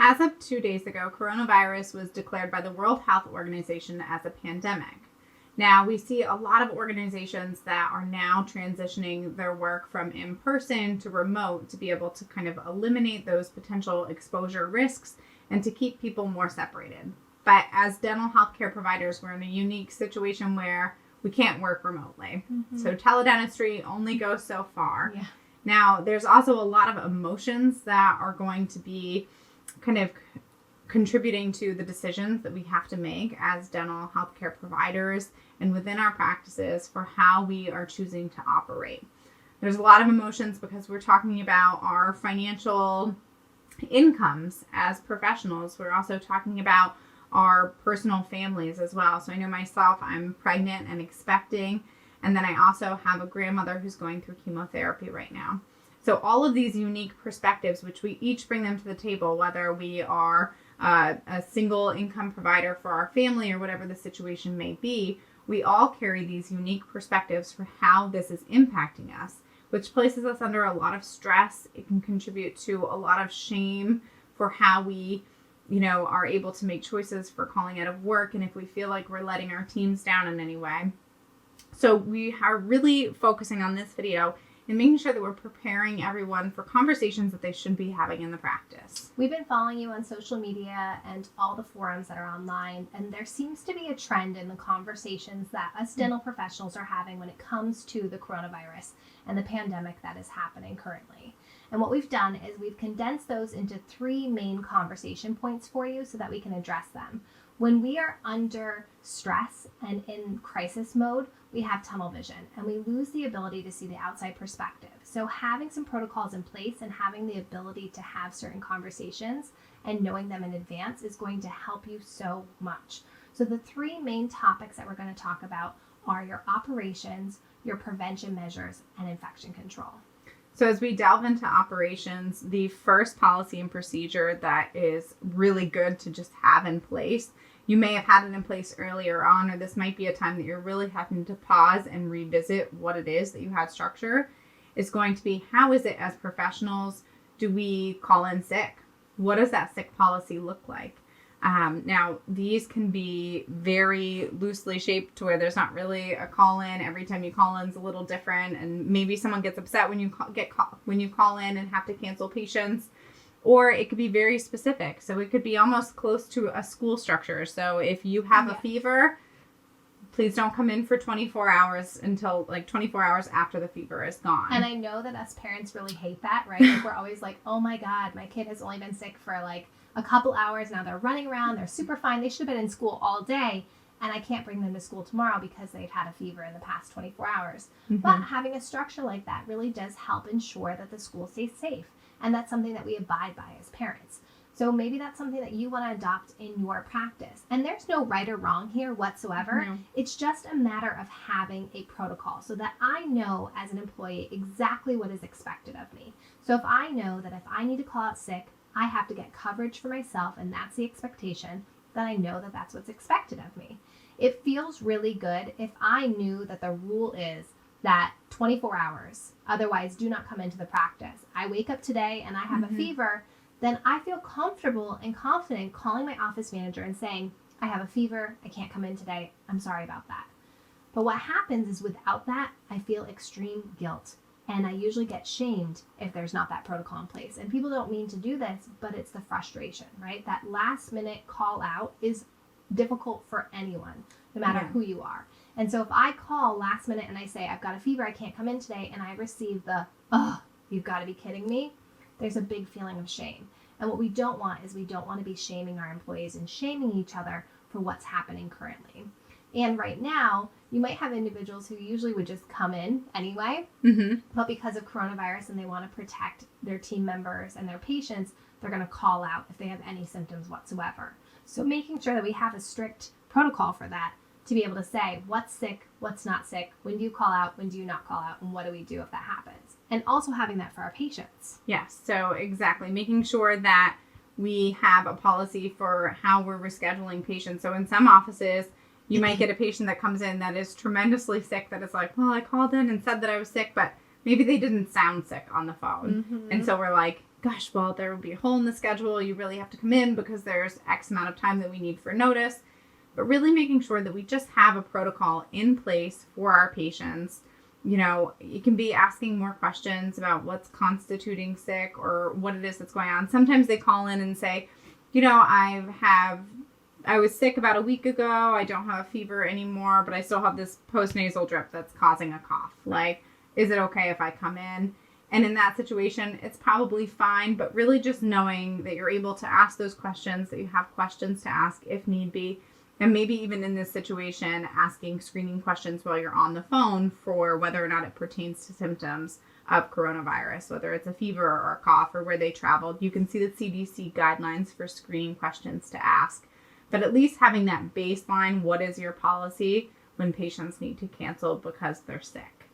As of 2 days ago, coronavirus was declared by the World Health Organization as a pandemic. Now, we see a lot of organizations that are now transitioning their work from in-person to remote to be able to kind of eliminate those potential exposure risks and to keep people more separated. But as dental healthcare providers, we're in a unique situation where we can't work remotely. Mm-hmm. So teledentistry only goes so far. Yeah. Now, there's also a lot of emotions that are going to be kind of contributing to the decisions that we have to make as dental healthcare providers and within our practices for how we are choosing to operate. There's a lot of emotions because we're talking about our financial incomes as professionals. We're also talking about our personal families as well. So I know myself, I'm pregnant and expecting, and then I also have a grandmother who's going through chemotherapy right now. So all of these unique perspectives, which we each bring them to the table, whether we are a single income provider for our family or whatever the situation may be, we all carry these unique perspectives for how this is impacting us, which places us under a lot of stress. It can contribute to a lot of shame for how we are able to make choices for calling out of work and if we feel like we're letting our teams down in any way. So we are really focusing on this video and making sure that we're preparing everyone for conversations that they should be having in the practice. We've been following you on social media and all the forums that are online, and there seems to be a trend in the conversations that us dental professionals are having when it comes to the coronavirus and the pandemic that is happening currently. And what we've done is we've condensed those into 3 main conversation points for you so that we can address them. When we are under stress and in crisis mode, we have tunnel vision and we lose the ability to see the outside perspective. So having some protocols in place and having the ability to have certain conversations and knowing them in advance is going to help you so much. So the 3 main topics that we're going to talk about are your operations, your prevention measures, and infection control. So as we delve into operations, the first policy and procedure that is really good to just have in place, you may have had it in place earlier on, or this might be a time that you're really having to pause and revisit what it is that you had structured, is going to be, how is it as professionals do we call in sick? What does that sick policy look like? Now, these can be very loosely shaped to where there's not really a call-in. Every time you call in is a little different, and maybe someone gets upset when you call in and have to cancel patients. Or it could be very specific. So it could be almost close to a school structure. So if you have a fever, please don't come in for 24 hours until 24 hours after the fever is gone. And I know that us parents really hate that, right? Like we're always like, oh my God, my kid has only been sick for a couple hours. Now they're running around. They're super fine. They should have been in school all day. And I can't bring them to school tomorrow because they've had a fever in the past 24 hours. Mm-hmm. But having a structure like that really does help ensure that the school stays safe. And that's something that we abide by as parents. So maybe that's something that you want to adopt in your practice. And there's no right or wrong here whatsoever. No. It's just a matter of having a protocol so that I know as an employee exactly what is expected of me. So if I know that if I need to call out sick, I have to get coverage for myself, and that's the expectation, then I know that that's what's expected of me. It feels really good if I knew that the rule is that 24 hours, otherwise do not come into the practice. I wake up today and I have a fever, then I feel comfortable and confident calling my office manager and saying, I have a fever, I can't come in today, I'm sorry about that. But what happens is without that, I feel extreme guilt. And I usually get shamed if there's not that protocol in place. And people don't mean to do this, but it's the frustration, right? That last minute call out is difficult for anyone, no matter who you are. And so if I call last minute and I say, I've got a fever, I can't come in today, and I receive the, you've got to be kidding me, there's a big feeling of shame. And what we don't want is we don't want to be shaming our employees and shaming each other for what's happening currently. And right now, you might have individuals who usually would just come in anyway, but because of coronavirus and they want to protect their team members and their patients, they're going to call out if they have any symptoms whatsoever. So making sure that we have a strict protocol for that to be able to say what's sick, what's not sick, when do you call out, when do you not call out, and what do we do if that happens? And also having that for our patients. Yes, so exactly. Making sure that we have a policy for how we're rescheduling patients. So in some offices, you might get a patient that comes in that is tremendously sick, that is like, well, I called in and said that I was sick, but maybe they didn't sound sick on the phone. And so we're like, gosh, well, there will be a hole in the schedule. You really have to come in because there's X amount of time that we need for notice. But really making sure that we just have a protocol in place for our patients. You know, you can be asking more questions about what's constituting sick or what it is that's going on. Sometimes they call in and say, you know, I was sick about a week ago. I don't have a fever anymore, but I still have this postnasal drip that's causing a cough. Like, is it okay if I come in? And in that situation, it's probably fine, but really just knowing that you're able to ask those questions, that you have questions to ask if need be. And maybe even in this situation, asking screening questions while you're on the phone for whether or not it pertains to symptoms of coronavirus, whether it's a fever or a cough or where they traveled. You can see the CDC guidelines for screening questions to ask. But at least having that baseline, what is your policy when patients need to cancel because they're sick?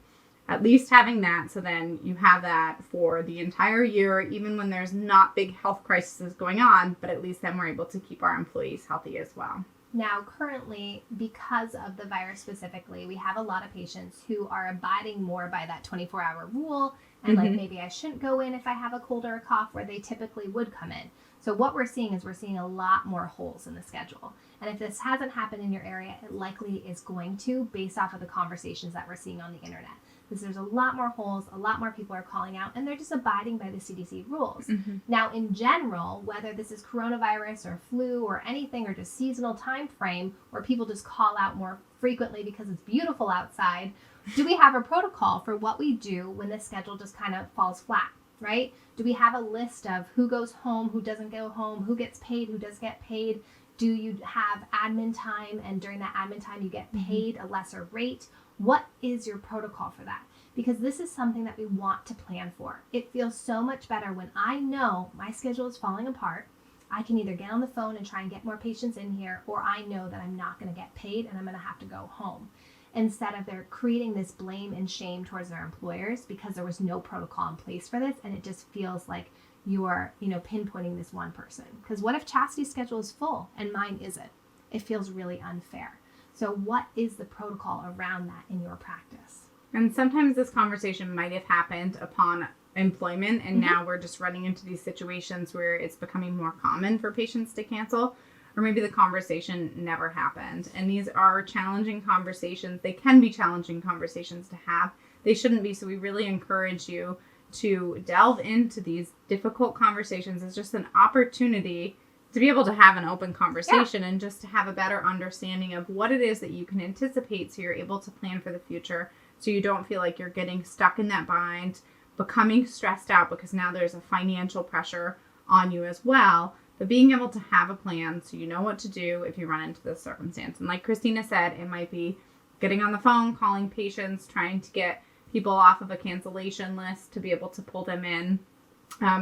At least having that, so then you have that for the entire year, even when there's not big health crises going on, but at least then we're able to keep our employees healthy as well. Now, currently, because of the virus specifically, we have a lot of patients who are abiding more by that 24-hour rule. And like, maybe I shouldn't go in if I have a cold or a cough where they typically would come in. So what we're seeing is we're seeing a lot more holes in the schedule. And if this hasn't happened in your area, it likely is going to, based off of the conversations that we're seeing on the internet. Because there's a lot more holes, a lot more people are calling out, and they're just abiding by the CDC rules. Now, in general, whether this is coronavirus or flu or anything, or just seasonal time frame where people just call out more frequently because it's beautiful outside, do we have a protocol for what we do when the schedule just kind of falls flat, right? Do we have a list of who goes home, who doesn't go home, who gets paid, who does get paid? Do you have admin time, and during that admin time you get paid a lesser rate? What is your protocol for that? Because this is something that we want to plan for. It feels so much better when I know my schedule is falling apart. I can either get on the phone and try and get more patients in here, or I know that I'm not going to get paid and I'm going to have to go home. Instead of they're creating this blame and shame towards their employers because there was no protocol in place for this, and it just feels like you're, pinpointing this one person. Because what if Chastity's schedule is full and mine isn't? It feels really unfair. So what is the protocol around that in your practice? And sometimes this conversation might have happened upon employment, and now we're just running into these situations where it's becoming more common for patients to cancel, or maybe the conversation never happened. And these are challenging conversations. They can be challenging conversations to have. They shouldn't be. So we really encourage you to delve into these difficult conversations as just an opportunity to be able to have an open conversation and just to have a better understanding of what it is that you can anticipate, so you're able to plan for the future, so you don't feel like you're getting stuck in that bind, becoming stressed out because now there's a financial pressure on you as well. But being able to have a plan so you know what to do if you run into this circumstance. And like Christina said, it might be getting on the phone, calling patients, trying to get people off of a cancellation list to be able to pull them in,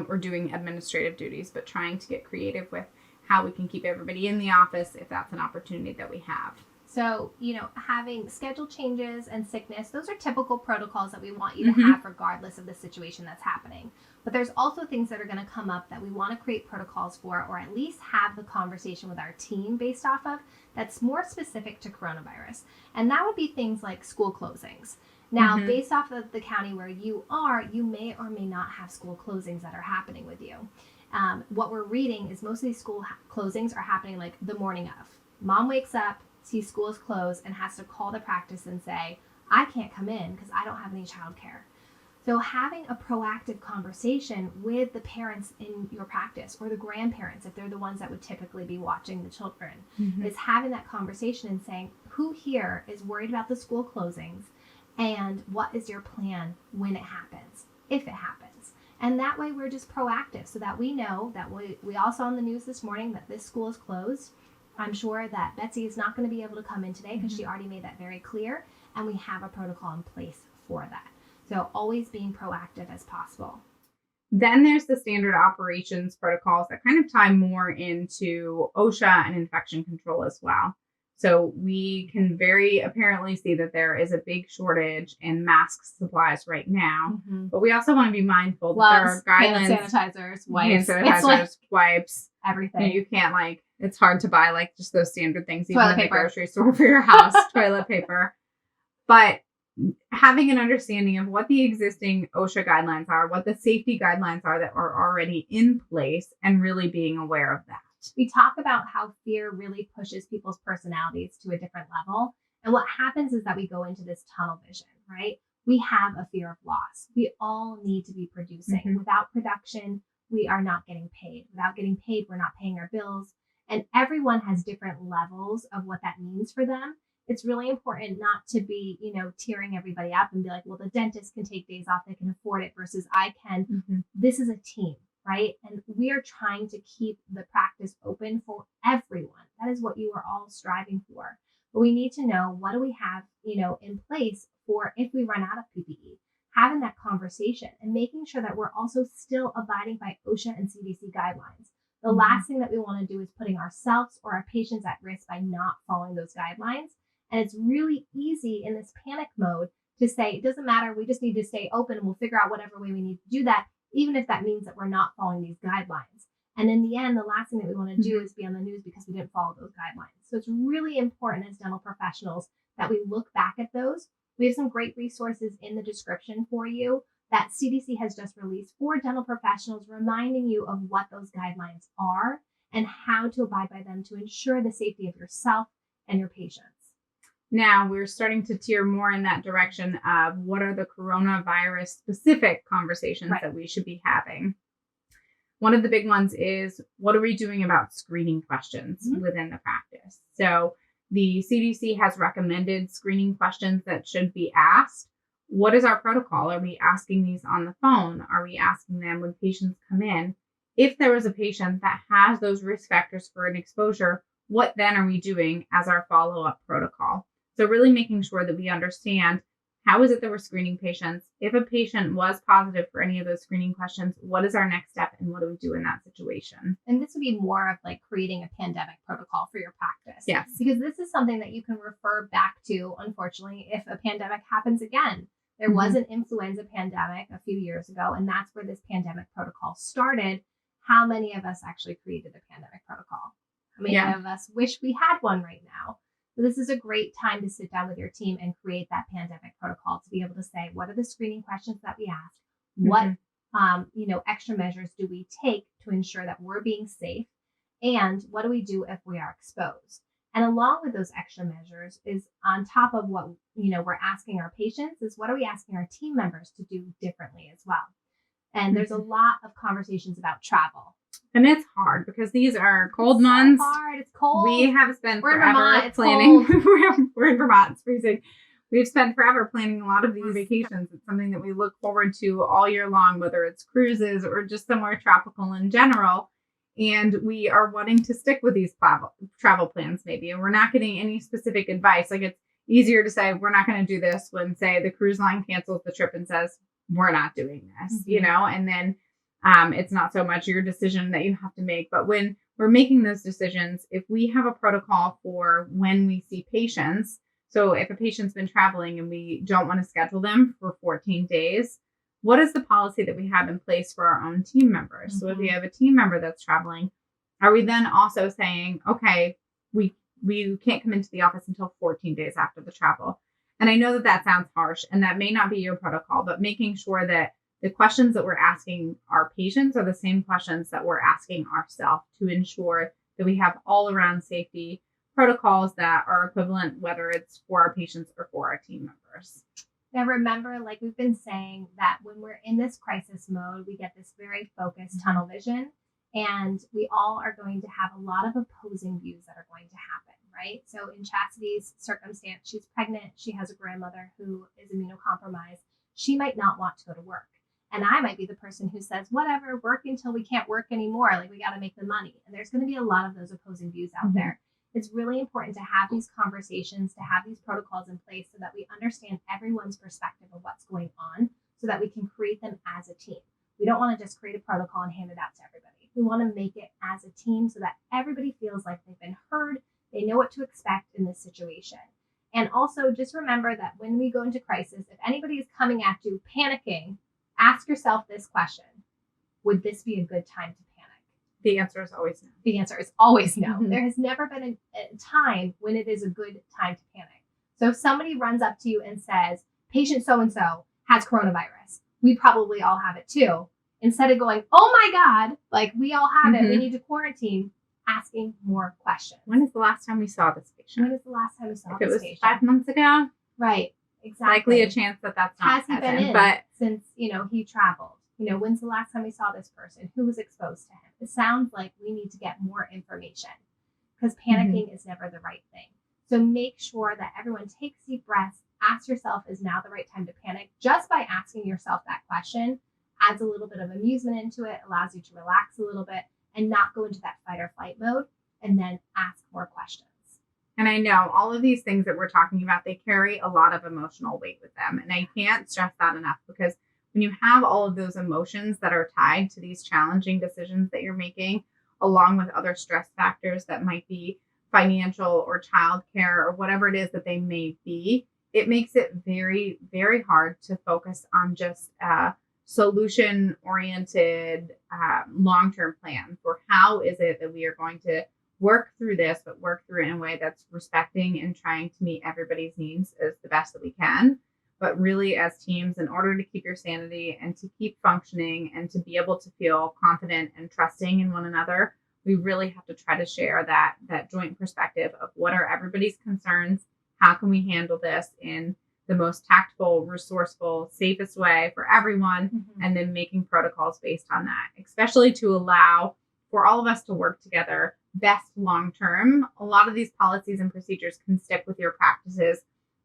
or doing administrative duties, but trying to get creative with how we can keep everybody in the office if that's an opportunity that we have. So, having schedule changes and sickness, those are typical protocols that we want you to have regardless of the situation that's happening. But there's also things that are going to come up that we want to create protocols for, or at least have the conversation with our team based off of, that's more specific to coronavirus. And that would be things like school closings. Now, based off of the county where you are, you may or may not have school closings that are happening with you. What we're reading is most of these school closings are happening like the morning of. Mom wakes up, sees school is closed, and has to call the practice and say, I can't come in because I don't have any childcare. So having a proactive conversation with the parents in your practice, or the grandparents, if they're the ones that would typically be watching the children, is having that conversation and saying, who here is worried about the school closings, and what is your plan when it happens, if it happens? And that way we're just proactive, so that we know that we all saw in the news this morning that this school is closed. I'm sure that Betsy is not going to be able to come in today because she already made that very clear, and we have a protocol in place for that. So always being proactive as possible. Then there's the standard operations protocols that kind of tie more into OSHA and infection control as well. So we can very apparently see that there is a big shortage in mask supplies right now, but we also want to be mindful that there are guidelines, hand sanitizers, wipes, wipes, everything. You can't it's hard to buy just those standard things, even at the grocery store for your house, toilet paper. But having an understanding of what the existing OSHA guidelines are, what the safety guidelines are that are already in place, and really being aware of that. We talk about how fear really pushes people's personalities to a different level. And what happens is that we go into this tunnel vision, right? We have a fear of loss. We all need to be producing. Mm-hmm. Without production, we are not getting paid. Without getting paid, we're not paying our bills. And everyone has different levels of what that means for them. It's really important not to be, tearing everybody up and be like, well, the dentist can take days off, they can afford it versus I can. Mm-hmm. This is a team, right? And we are trying to keep the practice open for everyone. That is what you are all striving for. But we need to know, what do we have, in place for if we run out of PPE, having that conversation and making sure that we're also still abiding by OSHA and CDC guidelines. The last thing that we want to do is putting ourselves or our patients at risk by not following those guidelines. And it's really easy in this panic mode to say, it doesn't matter, we just need to stay open and we'll figure out whatever way we need to do that, even if that means that we're not following these guidelines. And in the end, the last thing that we want to do is be on the news because we didn't follow those guidelines. So it's really important as dental professionals that we look back at those. We have some great resources in the description for you that CDC has just released for dental professionals, reminding you of what those guidelines are and how to abide by them to ensure the safety of yourself and your patients. Now we're starting to tear more in that direction of what are the coronavirus specific conversations that we should be having. One of the big ones is, what are we doing about screening questions within the practice? So the CDC has recommended screening questions that should be asked. What is our protocol? Are we asking these on the phone? Are we asking them when patients come in? If there is a patient that has those risk factors for an exposure, what then are we doing as our follow-up protocol? So really making sure that we understand, how is it that we're screening patients? If a patient was positive for any of those screening questions, what is our next step and what do we do in that situation? And this would be more of like creating a pandemic protocol for your practice. Yes. Because this is something that you can refer back to, unfortunately, if a pandemic happens again. There was an influenza pandemic a few years ago, and that's where this pandemic protocol started. How many of us actually created a pandemic protocol? How many of us wish we had one right now? So this is a great time to sit down with your team and create that pandemic protocol to be able to say, what are the screening questions that we ask? What, extra measures do we take to ensure that we're being safe? And what do we do if we are exposed? And along with those extra measures is on top of what, we're asking our patients is, what are we asking our team members to do differently as well? And there's a lot of conversations about travel. And it's hard because these are cold months. It's hard. It's cold. We have spent We're forever planning. We're in Vermont. It's freezing. We've spent forever planning a lot of these vacations. It's something that we look forward to all year long, whether it's cruises or just somewhere tropical in general. And we are wanting to stick with these travel plans maybe. And we're not getting any specific advice. Like, it's easier to say, we're not going to do this when, say, the cruise line cancels the trip and says, we're not doing this, and then it's not so much your decision that you have to make. But when we're making those decisions, if we have a protocol for when we see patients, so if a patient's been traveling and we don't want to schedule them for 14 days, what is the policy that we have in place for our own team members? So if we have a team member that's traveling, are we then also saying, okay, we can't come into the office until 14 days after the travel? And I know that that sounds harsh and that may not be your protocol, but making sure that the questions that we're asking our patients are the same questions that we're asking ourselves to ensure that we have all around safety protocols that are equivalent, whether it's for our patients or for our team members. Now, remember, like we've been saying, that when we're in this crisis mode, we get this very focused tunnel vision, and we all are going to have a lot of opposing views that are going to happen, right? So in Chastity's circumstance, she's pregnant. She has a grandmother who is immunocompromised. She might not want to go to work. And I might be the person who says, whatever, work until we can't work anymore. Like, we got to make the money. And there's going to be a lot of those opposing views out there. It's really important to have these conversations, to have these protocols in place so that we understand everyone's perspective of what's going on so that we can create them as a team. We don't want to just create a protocol and hand it out to everybody. We want to make it as a team so that everybody feels like they've been heard, they know what to expect in this situation. And also just remember that when we go into crisis, if anybody is coming at you panicking, ask yourself this question: would this be a good time to panic? The answer is always no. The answer is always no. There has never been a time when it is a good time to panic. So if somebody runs up to you and says, patient so-and-so has coronavirus. We probably all have it too. Instead of going, oh my God, like we all have it, we need to quarantine, asking more questions. When is the last time we saw this patient? When is the last time we saw If this it was patient? 5 months ago, Right, exactly. likely a chance that that's not Has he been present, in but since, he traveled? When's the last time we saw this person? Who was exposed to him? It sounds like we need to get more information because panicking is never the right thing. So make sure that everyone takes deep breaths. Ask yourself, is now the right time to panic? Just by asking yourself that question adds a little bit of amusement into it, allows you to relax a little bit and not go into that fight or flight mode, and then ask more questions. And I know all of these things that we're talking about, they carry a lot of emotional weight with them. And I can't stress that enough, because when you have all of those emotions that are tied to these challenging decisions that you're making, along with other stress factors that might be financial or childcare or whatever it is that they may be, it makes it very, very hard to focus on just solution-oriented long-term plan for how is it that we are going to work through this, but work through it in a way that's respecting and trying to meet everybody's needs as the best that we can. But really, as teams, in order to keep your sanity and to keep functioning and to be able to feel confident and trusting in one another, we really have to try to share that joint perspective of what are everybody's concerns, how can we handle this in the most tactful, resourceful, safest way for everyone, and then making protocols based on that, especially to allow for all of us to work together best long term. A lot of these policies and procedures can stick with your practices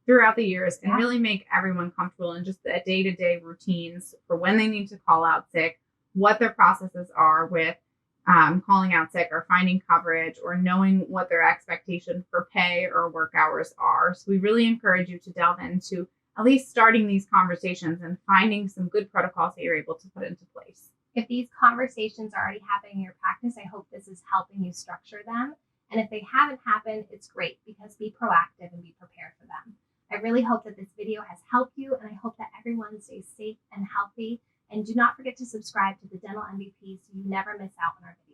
throughout the years and really make everyone comfortable in just the day-to-day routines for when they need to call out sick, what their processes are with calling out sick or finding coverage, or knowing what their expectation for pay or work hours are. So we really encourage you to delve into at least starting these conversations and finding some good protocols that you're able to put into place. If these conversations are already happening in your practice, I hope this is helping you structure them. And if they haven't happened, it's great, because be proactive and be prepared for them. I really hope that this video has helped you, and I hope that everyone stays safe and healthy. And do not forget to subscribe to the Dental MVP so you never miss out on our videos.